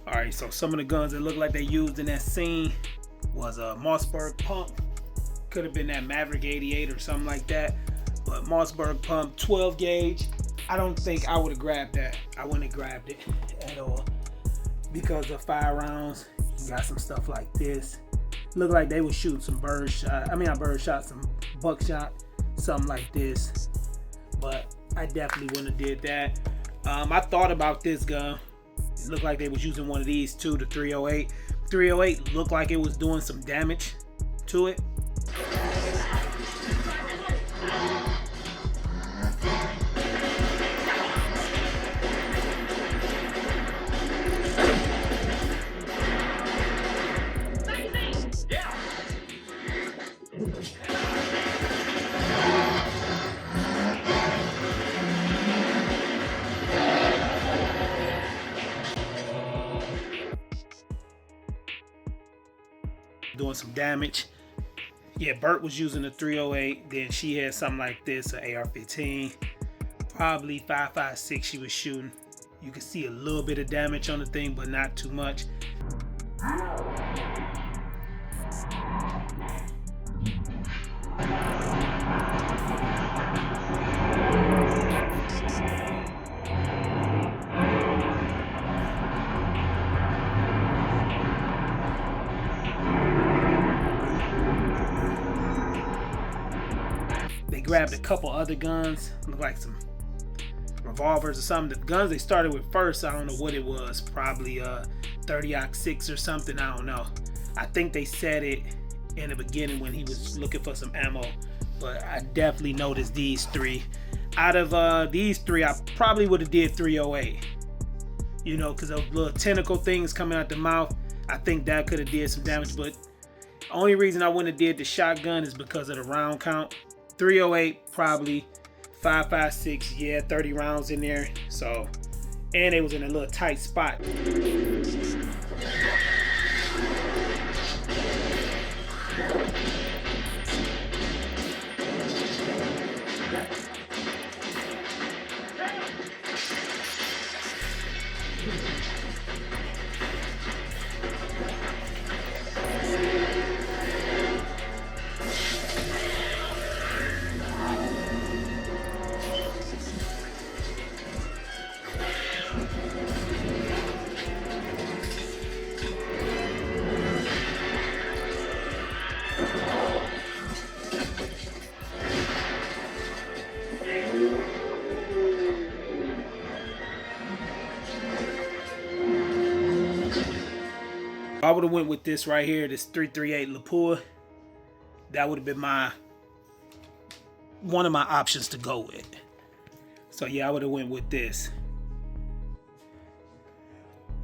Alright, so some of the guns that look like they used in that scene was a Mossberg pump. Could have been that Maverick 88 or something like that. But Mossberg pump, 12 gauge. I don't think I would have grabbed that. I wouldn't have grabbed it at all. Because of fire rounds, you got some stuff like this. Look like they would shoot some bird shot. I mean, not bird shot, some buckshot, something like this. But I definitely wouldn't have did that. I thought about this gun. It looked like they was using one of these too, the 308. 308 looked like it was doing some damage to it. Doing some damage. Yeah, Bert was using a 308. Then she had something like this, an AR-15. Probably 5.56 she was shooting. You can see a little bit of damage on the thing, but not too much. Grabbed a couple other guns, look like some revolvers or something. The guns they started with first, I don't know what it was, probably 30-06 or something, I don't know. I think they said it in the beginning when he was looking for some ammo, but I definitely noticed these three. Out of these three, I probably would have did 308, you know, because those little tentacle things coming out the mouth, I think that could have did some damage. But the only reason I wouldn't have did the shotgun is because of the round count. 308 probably, 5.56, yeah, 30 rounds in there. So, and it was in a little tight spot. I would have went with this right here, this 338 Lapua. That would have been one of my options to go with. So yeah, I would have went with this.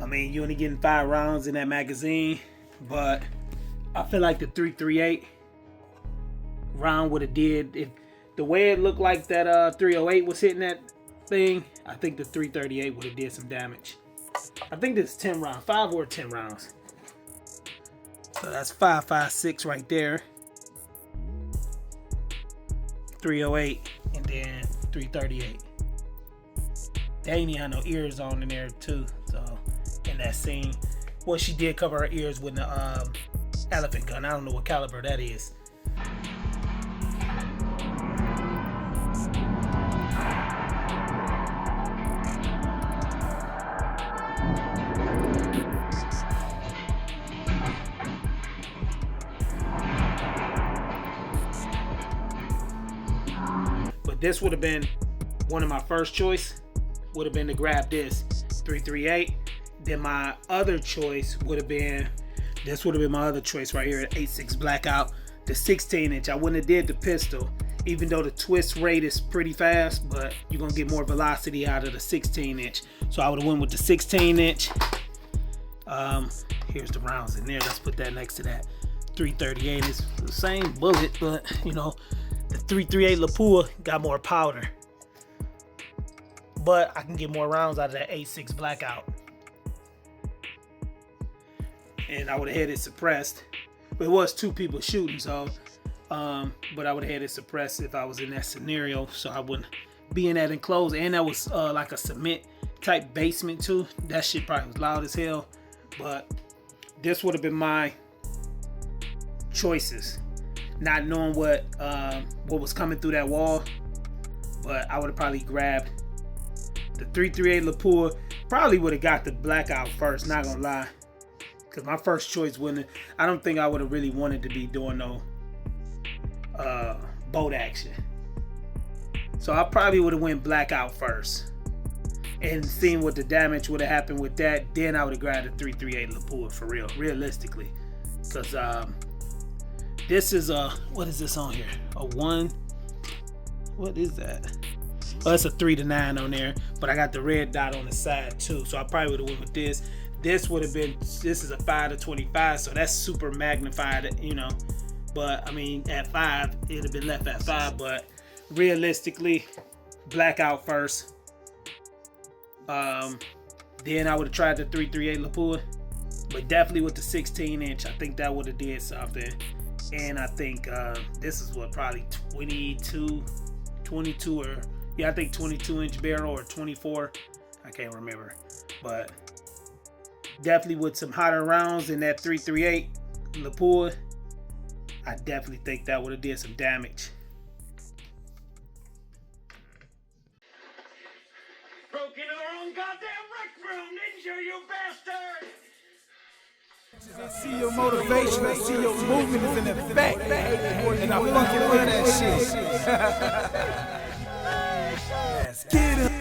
I mean, you're only getting 5 rounds in that magazine, but I feel like the 338 round would have did, if the way it looked like that 308 was hitting that thing, I think the 338 would have did some damage. I think this is 10 rounds, 5 or 10 rounds. So that's 5.56 right there. 308 and then 338. They ain't even had no ears on in there too. So in that scene, well, she did cover her ears with the elephant gun. I don't know what caliber that is. This would have been one of my first choice, would have been to grab this 338. Then my other choice would have been, this would have been my other choice right here at 8.6 Blackout, the 16-inch. I wouldn't have did the pistol, even though the twist rate is pretty fast, but you're gonna get more velocity out of the 16-inch. So I would have went with the 16-inch. Here's the rounds in there. Let's put that next to that. 338 is the same bullet, but you know, the 338 Lapua got more powder. but I can get more rounds out of that 8.6 blackout. And I would have had it suppressed. But it was 2 people shooting, so but I would have had it suppressed if I was in that scenario, so I wouldn't be in that enclosed. And that was like a cement type basement too. That shit probably was loud as hell. But this would have been my choices, not knowing what was coming through that wall. But I would have probably grabbed the 338 Lapua. Probably would have got the blackout first, not gonna lie, because my first choice wouldn't. I don't think I would have really wanted to be doing no boat action. So I probably would have went blackout first and seen what the damage would have happened with that. Then I would have grabbed the 338 Lapua for real, realistically, because this is what is this on here? A 1. What is that? Oh, it's a 3 to 9 on there, but I got the red dot on the side too, so I probably would have went with this. This would have been, this is a 5 to 25, so that's super magnified, you know. But I mean, at 5, it'd have been left at 5. But realistically, blackout first. Then I would have tried the 338 Lapua, but definitely with the 16-inch, I think that would have did something. And I think this is what, probably 22 or yeah, I think 22-inch barrel or 24. I can't remember, but definitely with some hotter rounds in that 338 Lapua, I definitely think that would have did some damage. Broke into the wrong goddamn rec room, didn't you, you bastard? I see your motivation, I see your movement is in effect, and I fucking love that shit. Let's get it.